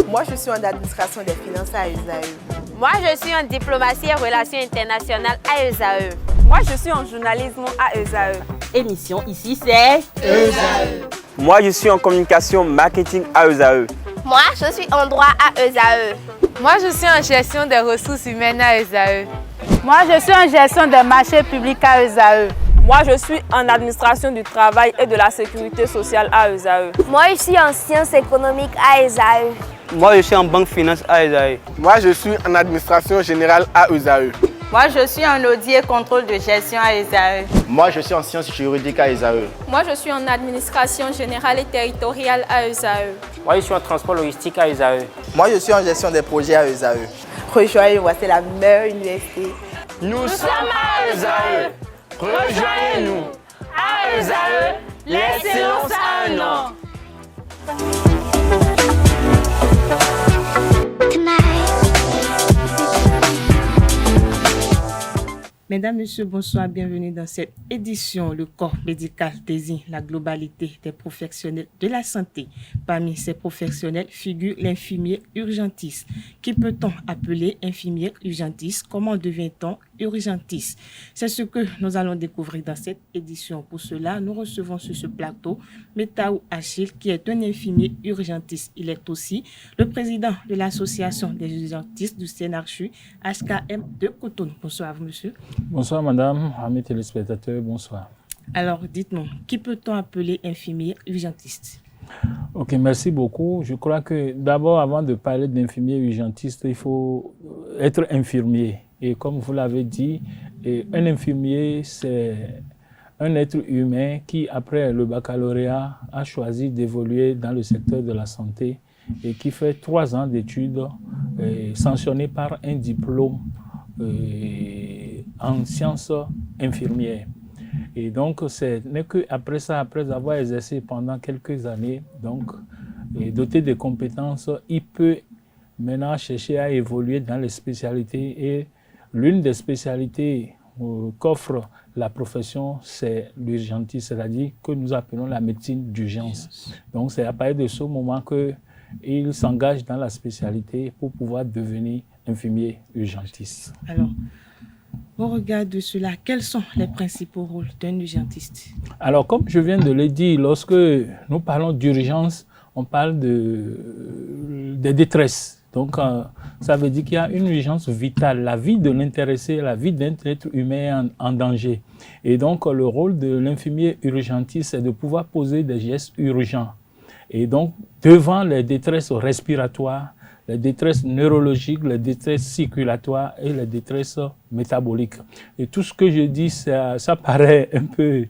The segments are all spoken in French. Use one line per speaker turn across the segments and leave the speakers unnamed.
Moi, je suis en administration des finances à ESAE.
Moi, je suis en diplomatie et relations internationales à ESAE.
Moi, je suis en journalisme à ESAE.
Émission ici, c'est
ESAE. Moi, je suis en communication marketing à ESAE.
Moi, je suis en droit à ESAE.
Moi, je suis en gestion des ressources humaines à ESAE.
Moi, je suis en gestion des marchés publics à ESAE.
Moi, je suis en administration du travail et de la sécurité sociale à ESAE.
Moi, je suis en sciences économiques à ESAE.
Moi, je suis en banque finance à ESAE.
Moi, je suis en administration générale à ESAE.
Moi, je suis en audit et contrôle de gestion à ESAE.
Moi, je suis en sciences juridiques à ESAE.
Moi, je suis en administration générale et territoriale à ESAE.
Moi, je suis en transport logistique à ESAE.
Moi, je suis en gestion des projets à ESAE.
Rejoignez-moi, c'est la meilleure université.
Nous sommes à ESAE. Rejoignez-nous. À ESAE, l'excellence a un nom.
Mesdames, Messieurs, bonsoir, bienvenue dans cette édition. Le corps médical désigne la globalité des professionnels de la santé. Parmi ces professionnels figure l'infirmier urgentiste. Qui peut-on appeler infirmier urgentiste? Comment devient-on urgentiste? C'est ce que nous allons découvrir dans cette édition. Pour cela, nous recevons sur ce plateau Metaou Achille, qui est un infirmier urgentiste. Il est aussi le président de l'association des urgentistes du CNRHU HKM de Cotonou. Bonsoir à vous, monsieur.
Bonsoir madame, amis téléspectateurs, bonsoir.
Alors dites-nous, qui peut-on appeler infirmier urgentiste?
Ok, merci beaucoup. Je crois que d'abord, avant de parler d'infirmier urgentiste, il faut être infirmier. Et comme vous l'avez dit, un infirmier, c'est un être humain qui, après le baccalauréat, a choisi d'évoluer dans le secteur de la santé et qui fait 3 ans d'études sanctionnées par un diplôme en sciences infirmières. Et donc, ce n'est qu'après ça, après avoir exercé pendant quelques années, donc, doté de compétences, il peut maintenant chercher à évoluer dans les spécialités. Et l'une des spécialités qu'offre la profession, c'est l'urgentiste, c'est-à-dire que nous appelons la médecine d'urgence. Donc, c'est à partir de ce moment qu'il s'engage dans la spécialité pour pouvoir devenir infirmier urgentiste.
Alors, au regard de cela, quels sont les principaux rôles d'un urgentiste?
Alors, comme je viens de le dire, lorsque nous parlons d'urgence, on parle de détresse. Donc, ça veut dire qu'il y a une urgence vitale. La vie de l'intéressé, la vie d'un être humain est en danger. Et donc, le rôle de l'infirmier urgentiste, c'est de pouvoir poser des gestes urgents. Et donc, devant les détresses respiratoires, les détresses neurologiques, les détresses circulatoires et les détresses métaboliques. Et tout ce que je dis, ça paraît un peu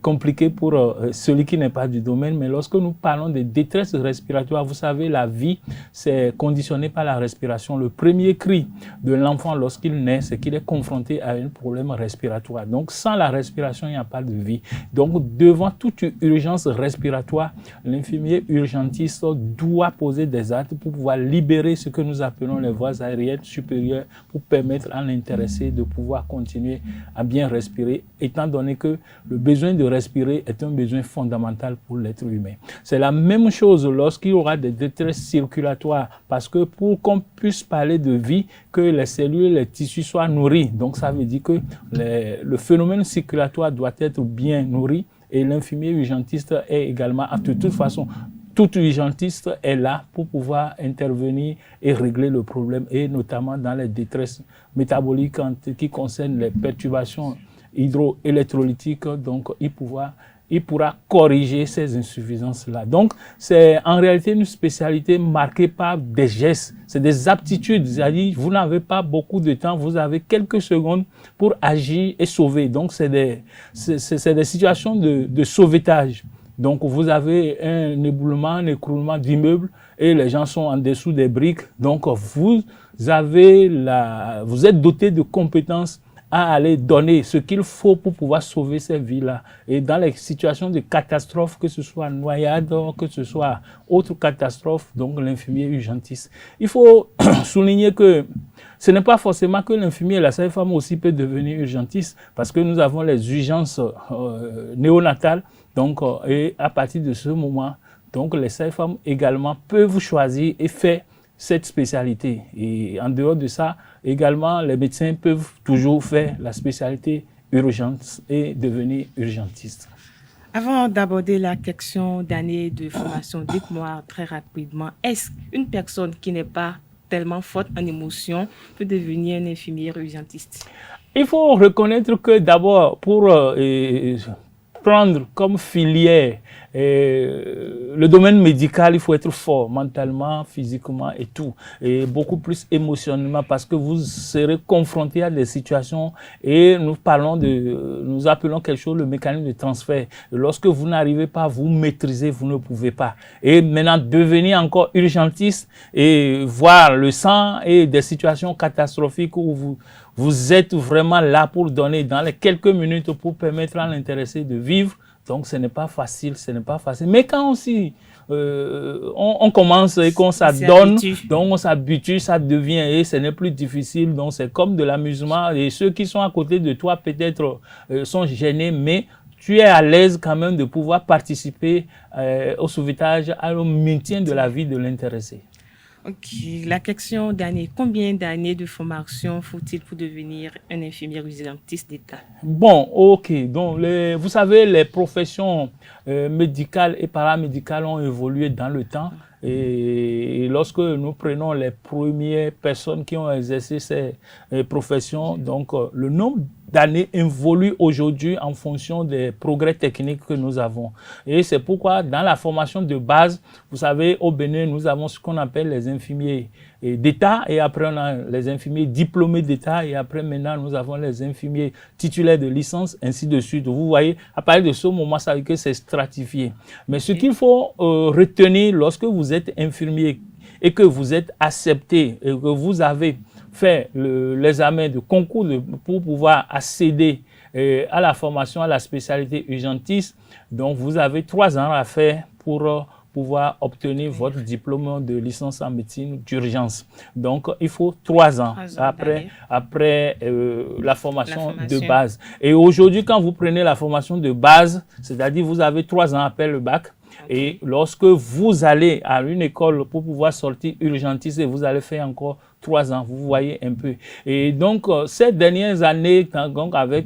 compliqué pour celui qui n'est pas du domaine, mais lorsque nous parlons de détresse respiratoire, vous savez, la vie, c'est conditionné par la respiration. Le premier cri de l'enfant lorsqu'il naît, c'est qu'il est confronté à un problème respiratoire. Donc, sans la respiration, il n'y a pas de vie. Donc, devant toute urgence respiratoire, l'infirmier urgentiste doit poser des actes pour pouvoir libérer ce que nous appelons les voies aériennes supérieures pour permettre à l'intéressé de pouvoir continuer à bien respirer, étant donné que le besoin de respirer est un besoin fondamental pour l'être humain. C'est la même chose lorsqu'il y aura des détresses circulatoires, parce que pour qu'on puisse parler de vie, que les cellules, les tissus soient nourris. Donc ça veut dire que le phénomène circulatoire doit être bien nourri et l'infirmier urgentiste est également, de toute façon, tout urgentiste est là pour pouvoir intervenir et régler le problème, et notamment dans les détresses métaboliques qui concernent les perturbations hydroélectrolytiques. Donc, il pourra corriger ces insuffisances-là. Donc, c'est en réalité une spécialité marquée par des gestes, c'est des aptitudes. C'est-à-dire, vous n'avez pas beaucoup de temps, vous avez quelques secondes pour agir et sauver. Donc, c'est des situations de sauvetage. Donc, vous avez un éboulement, un écroulement d'immeubles et les gens sont en dessous des briques. Donc, vous êtes doté de compétences à aller donner ce qu'il faut pour pouvoir sauver ces vies-là. Et dans les situations de catastrophe, que ce soit noyade, que ce soit autre catastrophe, donc l'infirmier urgentiste. Il faut souligner que ce n'est pas forcément que l'infirmier, la sage-femme aussi peut devenir urgentiste, parce que nous avons les urgences néonatales. Donc, et à partir de ce moment, Donc les sages-femmes également peuvent choisir et faire cette spécialité. Et en dehors de ça, également, les médecins peuvent toujours faire la spécialité urgence et devenir urgentiste.
Avant d'aborder la question d'année de formation, dites-moi très rapidement, est-ce qu'une personne qui n'est pas tellement forte en émotion peut devenir un infirmier urgentiste?
Il faut reconnaître que d'abord, pour prendre comme filière le domaine médical, il faut être fort mentalement, physiquement et tout, et beaucoup plus émotionnellement, parce que vous serez confronté à des situations et nous appelons quelque chose le mécanisme de transfert. Lorsque vous n'arrivez pas à vous maîtriser, vous ne pouvez pas. Et maintenant, devenir encore urgentiste et voir le sang et des situations catastrophiques où vous êtes vraiment là pour donner dans les quelques minutes pour permettre à l'intéressé de vivre. Donc, ce n'est pas facile, ce n'est pas facile. Mais quand aussi on commence et qu'on s'adonne, donc on s'habitue, ça devient et ce n'est plus difficile. Donc, c'est comme de l'amusement. Et ceux qui sont à côté de toi, peut-être, sont gênés, mais tu es à l'aise quand même de pouvoir participer au sauvetage, au maintien de la vie de l'intéressé.
Ok, la question d'année. Combien d'années de formation faut-il pour devenir un infirmier urgentiste d'État?
Bon, ok. Donc, vous savez, les professions médicales et paramédicales ont évolué dans le temps. Et lorsque nous prenons les premières personnes qui ont exercé ces professions, donc le nombre d'années évolue aujourd'hui en fonction des progrès techniques que nous avons. Et c'est pourquoi dans la formation de base, vous savez, au Bénin, nous avons ce qu'on appelle les infirmiers d'État, et après on a les infirmiers diplômés d'État, et après maintenant nous avons les infirmiers titulaires de licence, ainsi de suite. Vous voyez, à partir de ce moment, ça veut dire que c'est stratifié. Mais ce qu'il faut retenir lorsque vous êtes infirmier et que vous êtes accepté et que vous avez fait l'examen de concours pour pouvoir accéder à la formation, à la spécialité urgentiste, donc vous avez 3 ans à faire pour pouvoir obtenir votre diplôme de licence en médecine d'urgence. Donc, il faut 3 ans après la formation de base. Et aujourd'hui, quand vous prenez la formation de base, c'est-à-dire vous avez 3 ans après le bac, et lorsque vous allez à une école pour pouvoir sortir urgentiste, et vous allez faire encore 3 ans, vous voyez un peu. Et donc, ces dernières années, donc avec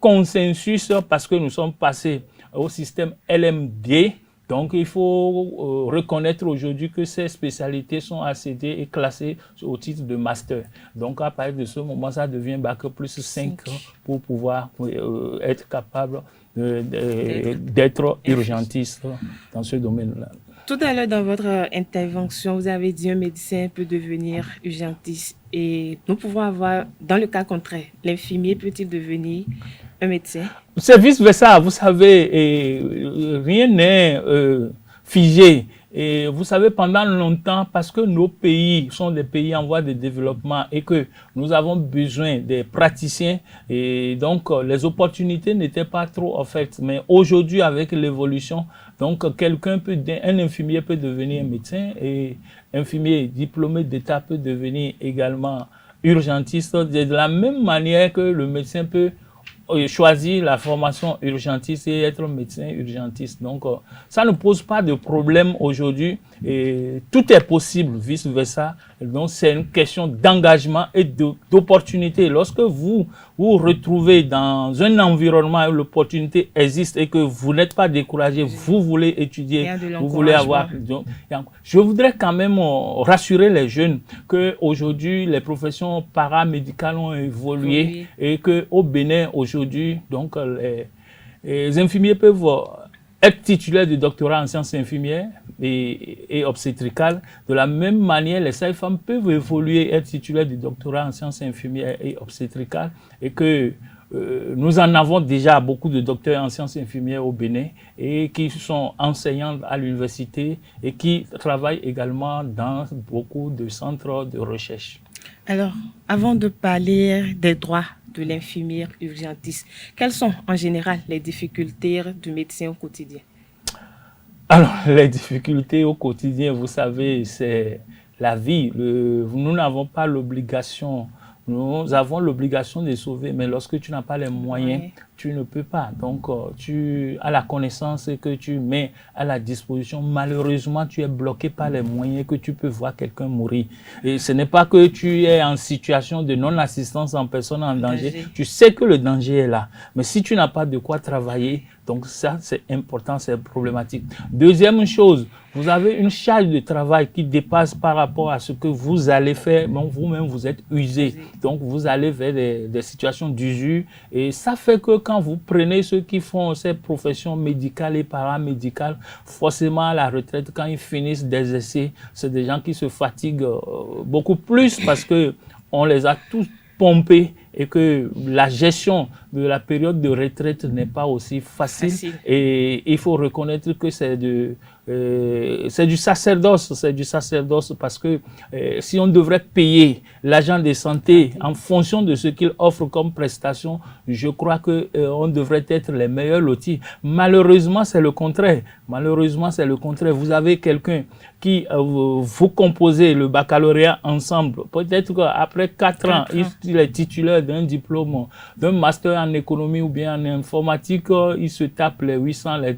consensus, parce que nous sommes passés au système LMD, donc il faut reconnaître aujourd'hui que ces spécialités sont accédées et classées au titre de master. Donc à partir de ce moment, ça devient bac plus 5 pour pouvoir être capable d'être urgentiste dans ce domaine-là.
Tout à l'heure, dans votre intervention, vous avez dit un médecin peut devenir urgentiste, et nous pouvons avoir, dans le cas contraire, l'infirmier peut-il devenir un médecin?
C'est vice-versa, vous savez, rien n'est figé. Et vous savez, pendant longtemps, parce que nos pays sont des pays en voie de développement et que nous avons besoin des praticiens, et donc les opportunités n'étaient pas trop offertes. Mais aujourd'hui, avec l'évolution, donc un infirmier peut devenir médecin, et un infirmier diplômé d'État peut devenir également urgentiste, de la même manière que le médecin peut choisir la formation urgentiste et être médecin urgentiste. Donc, ça ne pose pas de problème aujourd'hui, et tout est possible, vice-versa. Donc, c'est une question d'engagement et d'opportunité. Lorsque vous vous retrouvez dans un environnement où l'opportunité existe et que vous n'êtes pas découragé, vous voulez étudier, vous voulez avoir... Donc, je voudrais quand même rassurer les jeunes qu'aujourd'hui, les professions paramédicales ont évolué et qu'au Bénin, aujourd'hui, donc, les infirmiers peuvent être titulaires de doctorat en sciences infirmières et obstétricales. De la même manière, les sages-femmes peuvent évoluer, être titulaires de doctorat en sciences infirmières et obstétricales, et que nous en avons déjà beaucoup de docteurs en sciences infirmières au Bénin et qui sont enseignants à l'université et qui travaillent également dans beaucoup de centres de recherche.
Alors, avant de parler des droits de l'infirmière urgentiste, quelles sont en général les difficultés du médecin au quotidien?
Alors, les difficultés au quotidien, vous savez, c'est la vie. Nous n'avons pas l'obligation, nous avons l'obligation de sauver, mais lorsque tu n'as pas les moyens, tu ne peux pas. Donc, tu as la connaissance que tu mets à la disposition. Malheureusement, tu es bloqué par les moyens que tu peux voir quelqu'un mourir. Et ce n'est pas que tu es en situation de non-assistance en personne en danger. Tu sais que le danger est là. Mais si tu n'as pas de quoi travailler, donc ça, c'est important, c'est problématique. Deuxième chose, vous avez une charge de travail qui dépasse par rapport à ce que vous allez faire. Donc, vous-même, vous êtes usé. Donc, vous allez vers des situations d'usure. Et ça fait que quand vous prenez ceux qui font ces professions médicales et paramédicales, forcément à la retraite, quand ils finissent d'exercer, c'est des gens qui se fatiguent beaucoup plus parce que on les a tous pompés et que la gestion de la période de retraite n'est pas aussi facile. Et il faut reconnaître que c'est du sacerdoce, parce que si on devrait payer l'agent de santé en fonction de ce qu'il offre comme prestation, je crois que on devrait être les meilleurs lotis. Malheureusement, c'est le contraire. Vous avez quelqu'un qui vous composez le baccalauréat ensemble. Peut-être qu'après 4 ans, il est titulaire d'un diplôme, d'un master en économie ou bien en informatique, il se tape les 800, les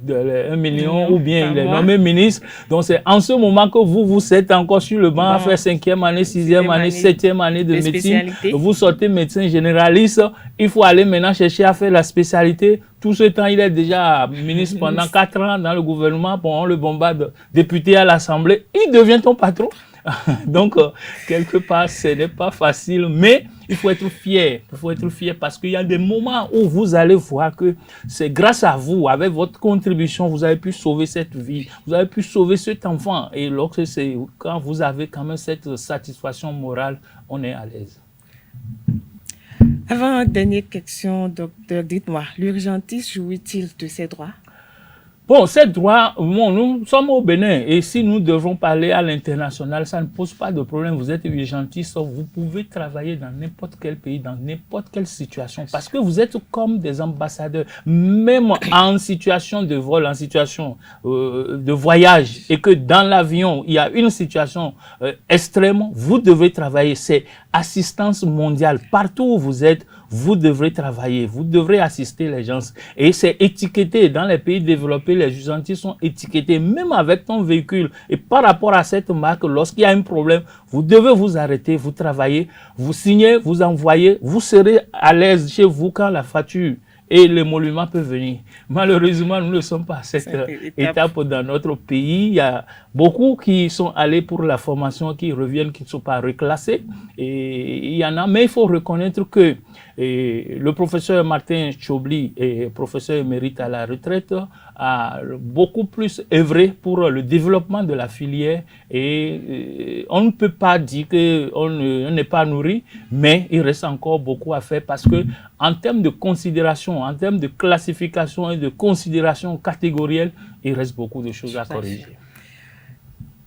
1 million ou bien il est nommé ministre. Donc c'est en ce moment que vous êtes encore sur le banc à faire 5e année, 6e année, 7e année de médecine. Vous sortez médecin généraliste, il faut aller maintenant chercher à faire la spécialité. Tout ce temps, il est déjà ministre pendant 4 ans dans le gouvernement. Bon, on le bombarde, député à l'Assemblée, il devient ton patron. Donc, quelque part, ce n'est pas facile, mais il faut être fier. Il faut être fier parce qu'il y a des moments où vous allez voir que c'est grâce à vous, avec votre contribution, vous avez pu sauver cette vie, vous avez pu sauver cet enfant. Et lorsque c'est quand vous avez quand même cette satisfaction morale, on est à l'aise.
Avant, dernière question, docteur, dites-moi, l'urgentiste jouit-il de ses droits?
Bon, ces droits, nous sommes au Bénin et si nous devons parler à l'international, ça ne pose pas de problème. Vous êtes urgentiste, vous pouvez travailler dans n'importe quel pays, dans n'importe quelle situation parce que vous êtes comme des ambassadeurs, même en situation de vol, en situation de voyage et que dans l'avion, il y a une situation extrême, vous devez travailler. C'est assistance mondiale. Partout où vous êtes, vous devrez travailler, vous devrez assister les gens. Et c'est étiqueté. Dans les pays développés, les urgentistes sont étiquetés, même avec ton véhicule. Et par rapport à cette marque, lorsqu'il y a un problème, vous devez vous arrêter, vous travaillez, vous signez, vous envoyez, vous serez à l'aise chez vous quand la facture et l'émolument peut venir. Malheureusement, nous ne sommes pas à cette étape dans notre pays. Il y a beaucoup qui sont allés pour la formation, qui reviennent, qui ne sont pas reclassés. Et il y en a, mais il faut reconnaître que le professeur Martin Tchobli, professeur émérite à la retraite, a beaucoup plus œuvré pour le développement de la filière. Et on ne peut pas dire qu'on n'est pas nourri, mais il reste encore beaucoup à faire parce que en termes de considération, en termes de classification et de considération catégorielle, il reste beaucoup de choses à corriger.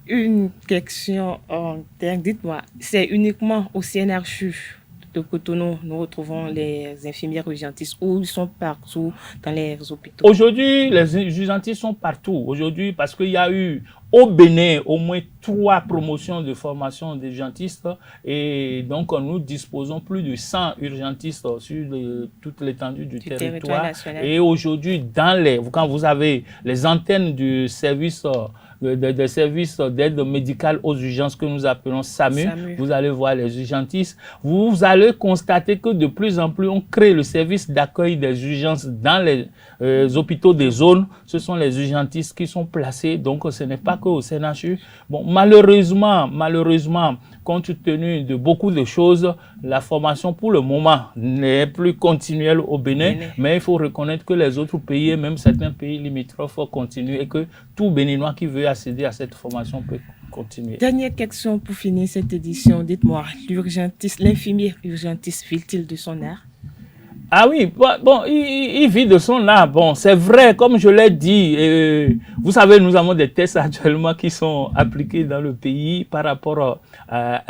Une question en termes, dites-moi, c'est uniquement au CNRCHU de Cotonou, nous retrouvons les infirmières urgentistes ou ils sont partout dans les hôpitaux?
Aujourd'hui, les urgentistes sont partout. Aujourd'hui, parce qu'il y a eu au Bénin au moins 3 promotions de formation d'urgentistes et donc nous disposons plus de 100 urgentistes sur toute l'étendue du territoire. Et aujourd'hui, quand vous avez les antennes du service des services d'aide médicale aux urgences que nous appelons SAMU. Vous allez voir les urgentistes. Vous allez constater que de plus en plus, on crée le service d'accueil des urgences dans les hôpitaux des zones. Ce sont les urgentistes qui sont placés. Donc, ce n'est pas qu'au CNHU. Bon, malheureusement, compte tenu de beaucoup de choses, la formation pour le moment n'est plus continuelle au Bénin. Mais il faut reconnaître que les autres pays, et même certains pays limitrophes, continuent et que tout Béninois qui veut accéder à cette formation peut continuer.
Dernière question pour finir cette édition. Dites-moi, l'infirmier urgentiste vit-il de son art?
Ah oui, bon, il vit de son art. Bon, c'est vrai, comme je l'ai dit, vous savez, nous avons des tests actuellement qui sont appliqués dans le pays par rapport à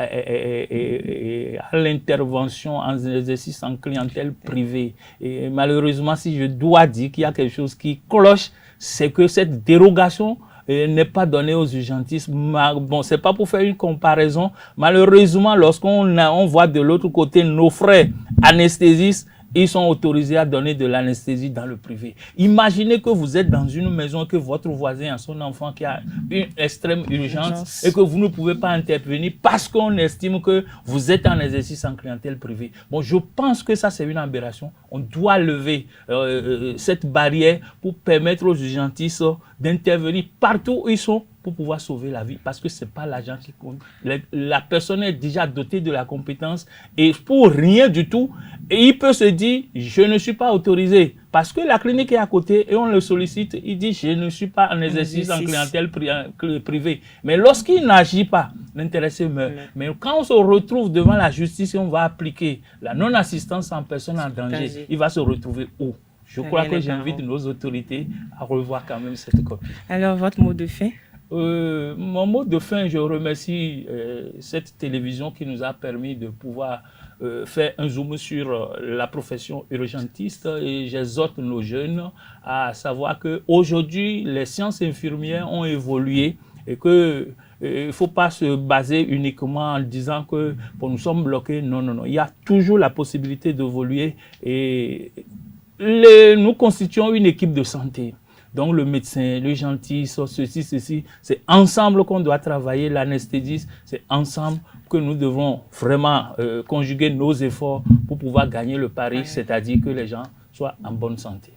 l'intervention en exercice en clientèle privée. Et malheureusement, si je dois dire qu'il y a quelque chose qui cloche, c'est que cette dérogation n'est pas donné aux urgentistes. Bon, c'est pas pour faire une comparaison. Malheureusement, lorsqu'on voit de l'autre côté nos frères anesthésistes, ils sont autorisés à donner de l'anesthésie dans le privé. Imaginez que vous êtes dans une maison, que votre voisin a son enfant qui a une extrême urgence et que vous ne pouvez pas intervenir parce qu'on estime que vous êtes en exercice en clientèle privée. Bon, je pense que ça, c'est une aberration. On doit lever cette barrière pour permettre aux urgentistes d'intervenir partout où ils sont pour pouvoir sauver la vie, parce que ce n'est pas l'argent qui compte. La personne est déjà dotée de la compétence et pour rien du tout, et il peut se dire, je ne suis pas autorisé, parce que la clinique est à côté et on le sollicite, il dit, je ne suis pas en exercice en clientèle privée. Mais lorsqu'il n'agit pas, l'intéressé meurt. Mais quand on se retrouve devant la justice et on va appliquer la non-assistance en personne en danger, il va se retrouver où? Je crois que j'invite nos autorités à revoir quand même cette copie.
Alors, votre mot de fin?
Mon mot de fin, je remercie cette télévision qui nous a permis de pouvoir faire un zoom sur la profession urgentiste, et j'exhorte nos jeunes à savoir qu'aujourd'hui, les sciences infirmières ont évolué et que il ne faut pas se baser uniquement en disant que bon, nous sommes bloqués. Non, non, non. Il y a toujours la possibilité d'évoluer et nous constituons une équipe de santé. Donc le médecin, l'urgentiste, ceci, c'est ensemble qu'on doit travailler, l'anesthésiste, c'est ensemble que nous devons vraiment conjuguer nos efforts pour pouvoir gagner le pari, c'est-à-dire que les gens soient en bonne santé.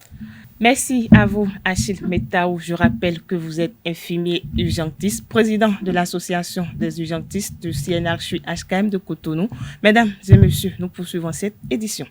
Merci à vous, Achille Metaou. Je rappelle que vous êtes infirmier urgentiste, président de l'association des urgentistes du CNRHU HKM de Cotonou. Mesdames et messieurs, nous poursuivons cette édition.